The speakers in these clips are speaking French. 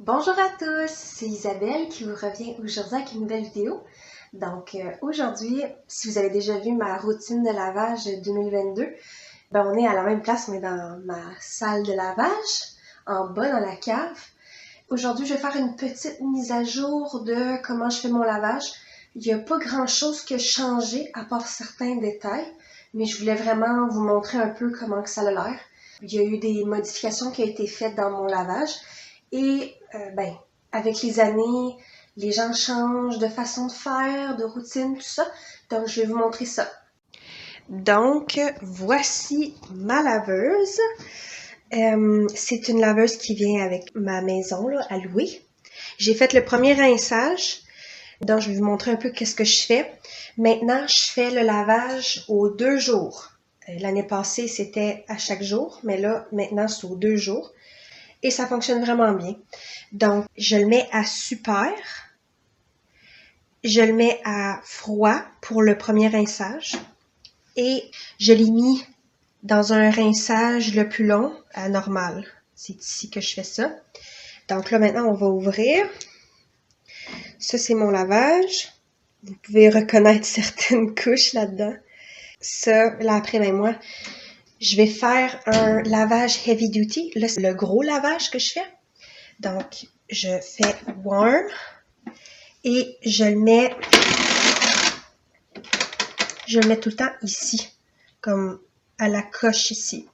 Bonjour à tous, c'est Isabelle qui vous revient aujourd'hui avec une nouvelle vidéo. Donc aujourd'hui, si vous avez déjà vu ma routine de lavage 2022, on est à la même place, on est dans ma salle de lavage, en bas dans la cave. Aujourd'hui, je vais faire une petite mise à jour de comment je fais mon lavage. Il n'y a pas grand chose qui a changé à part certains détails, mais je voulais vraiment vous montrer un peu comment que ça a l'air. Il y a eu des modifications qui ont été faites dans mon lavage. Et avec les années, les gens changent de façon de faire, de routine, tout ça. Donc, je vais vous montrer ça. Donc, voici ma laveuse. C'est une laveuse qui vient avec ma maison là, à louer. J'ai fait le premier rinçage. Donc, je vais vous montrer un peu qu'est-ce que je fais. Maintenant, je fais le lavage aux 2 jours. L'année passée, c'était à chaque jour, mais là, maintenant, c'est aux 2 jours. Et ça fonctionne vraiment bien. Donc, je le mets à super. Je le mets à froid pour le premier rinçage. Et je l'ai mis dans un rinçage le plus long à normal. C'est ici que je fais ça. Donc là, maintenant, on va ouvrir. Ça, c'est mon lavage. Vous pouvez reconnaître certaines couches là-dedans. Ça, là, après, moi, je vais faire un lavage heavy duty. Là, c'est le gros lavage que je fais. Donc, je fais warm et je le mets tout le temps ici, comme à la coche ici.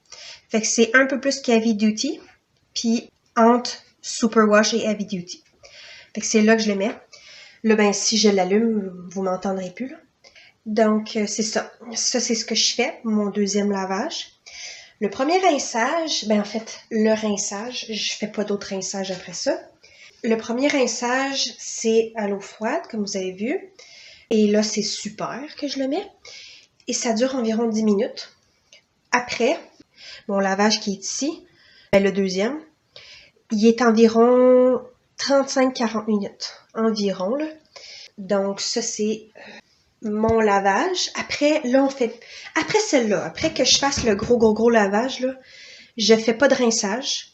Fait que c'est un peu plus qu'heavy duty, puis entre superwash et heavy duty. Fait que c'est là que je le mets. Là, si je l'allume, vous m'entendrez plus, là. Donc, c'est ça. Ça, c'est ce que je fais, mon deuxième lavage. Le premier rinçage, en fait, le rinçage, je fais pas d'autre rinçage après ça. Le premier rinçage, c'est à l'eau froide, comme vous avez vu. Et là, c'est super que je le mets. Et ça dure environ 10 minutes. Après, mon lavage qui est ici, le deuxième, il est environ 35-40 minutes. Environ, là. Donc, ça, c'est mon lavage. Après, là, après celle-là, après que je fasse le gros lavage, là, je fais pas de rinçage.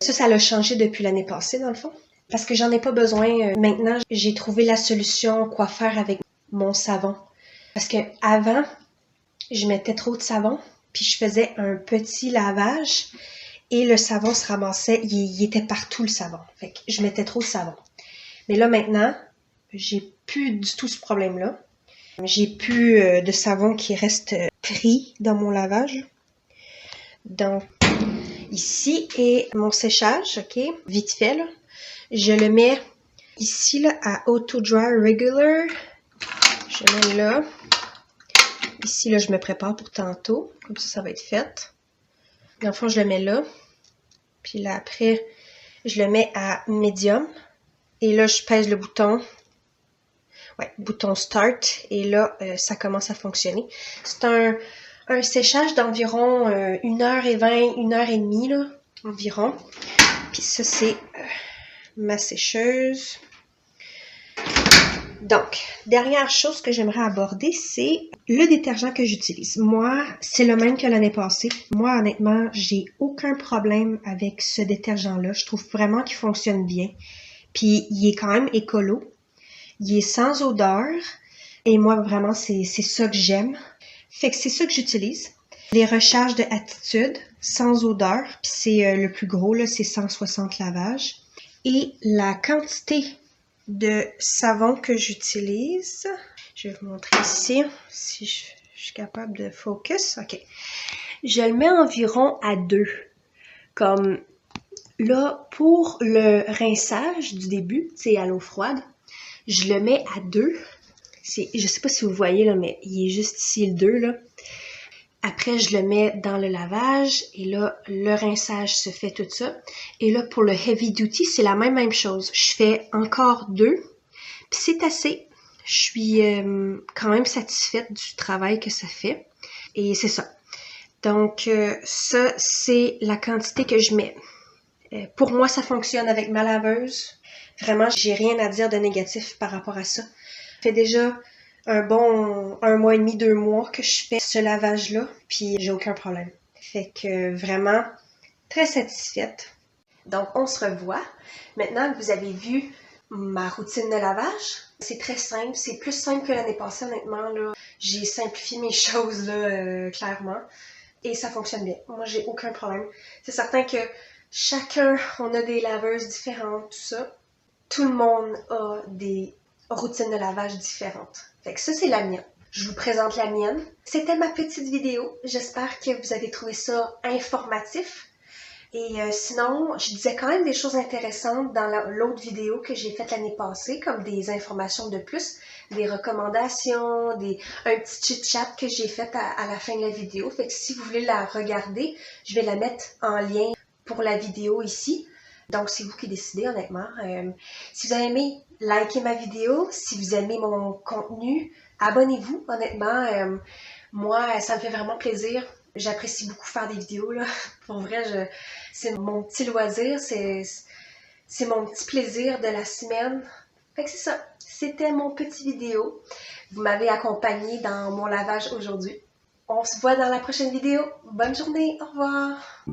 Ça l'a changé depuis l'année passée, dans le fond. Parce que j'en ai pas besoin. Maintenant, j'ai trouvé la solution quoi faire avec mon savon. Parce que avant, je mettais trop de savon, puis je faisais un petit lavage et le savon se ramassait, il était partout le savon. Fait que je mettais trop de savon. Mais là, maintenant, j'ai plus du tout ce problème-là. J'ai plus de savon qui reste pris dans mon lavage. Donc, ici est mon séchage, ok? Vite fait, là. Je le mets ici, là, à Auto Dry Regular. Je le mets là. Ici, là, je me prépare pour tantôt. Comme ça va être fait. Dans le fond, je le mets là. Puis là, après, je le mets à Medium. Et là, je pèse le bouton. Ouais, bouton Start. Et là, ça commence à fonctionner. C'est un séchage d'environ 1h20, 1h30, là, environ. Puis ça, c'est ma sécheuse. Donc, dernière chose que j'aimerais aborder, c'est le détergent que j'utilise. Moi, c'est le même que l'année passée. Moi, honnêtement, j'ai aucun problème avec ce détergent-là. Je trouve vraiment qu'il fonctionne bien. Puis, il est quand même écolo. Il est sans odeur. Et moi, vraiment, c'est ça que j'aime. Fait que c'est ça que j'utilise. Les recharges de Attitude, sans odeur. Puis c'est le plus gros, là, c'est 160 lavages. Et la quantité de savon que j'utilise, je vais vous montrer ici, si je suis capable de focus. OK. Je le mets environ à 2. Comme là, pour le rinçage du début, c'est à l'eau froide, je le mets à 2. Je sais pas si vous voyez, là, mais il est juste ici le 2, là. Après, je le mets dans le lavage et là, le rinçage se fait tout ça. Et là, pour le heavy duty, c'est la même chose. Je fais encore 2. Puis c'est assez. Je suis quand même satisfaite du travail que ça fait. Et c'est ça. Donc, ça, c'est la quantité que je mets. Pour moi, ça fonctionne avec ma laveuse. Vraiment, j'ai rien à dire de négatif par rapport à ça. Ça fait déjà un bon 1 mois et demi, 2 mois que je fais ce lavage-là, puis j'ai aucun problème. Fait que vraiment, très satisfaite. Donc, on se revoit. Maintenant que vous avez vu ma routine de lavage, c'est très simple. C'est plus simple que l'année passée, honnêtement. Là. J'ai simplifié mes choses, là, clairement. Et ça fonctionne bien. Moi, j'ai aucun problème. C'est certain que chacun, on a des laveuses différentes, tout ça. Tout le monde a des routines de lavage différentes. Fait que ça, c'est la mienne. Je vous présente la mienne. C'était ma petite vidéo. J'espère que vous avez trouvé ça informatif. Et sinon, je disais quand même des choses intéressantes dans l'autre vidéo que j'ai faite l'année passée, comme des informations de plus, des recommandations, un petit chit-chat que j'ai fait à la fin de la vidéo. Fait que si vous voulez la regarder, je vais la mettre en lien pour la vidéo ici. Donc, c'est vous qui décidez, honnêtement. Si vous avez aimé, likez ma vidéo. Si vous aimez mon contenu, abonnez-vous, honnêtement. Moi, ça me fait vraiment plaisir. J'apprécie beaucoup faire des vidéos, là. Pour vrai, c'est mon petit loisir, c'est mon petit plaisir de la semaine. Fait que c'est ça. C'était mon petit vidéo. Vous m'avez accompagné dans mon lavage aujourd'hui. On se voit dans la prochaine vidéo. Bonne journée. Au revoir.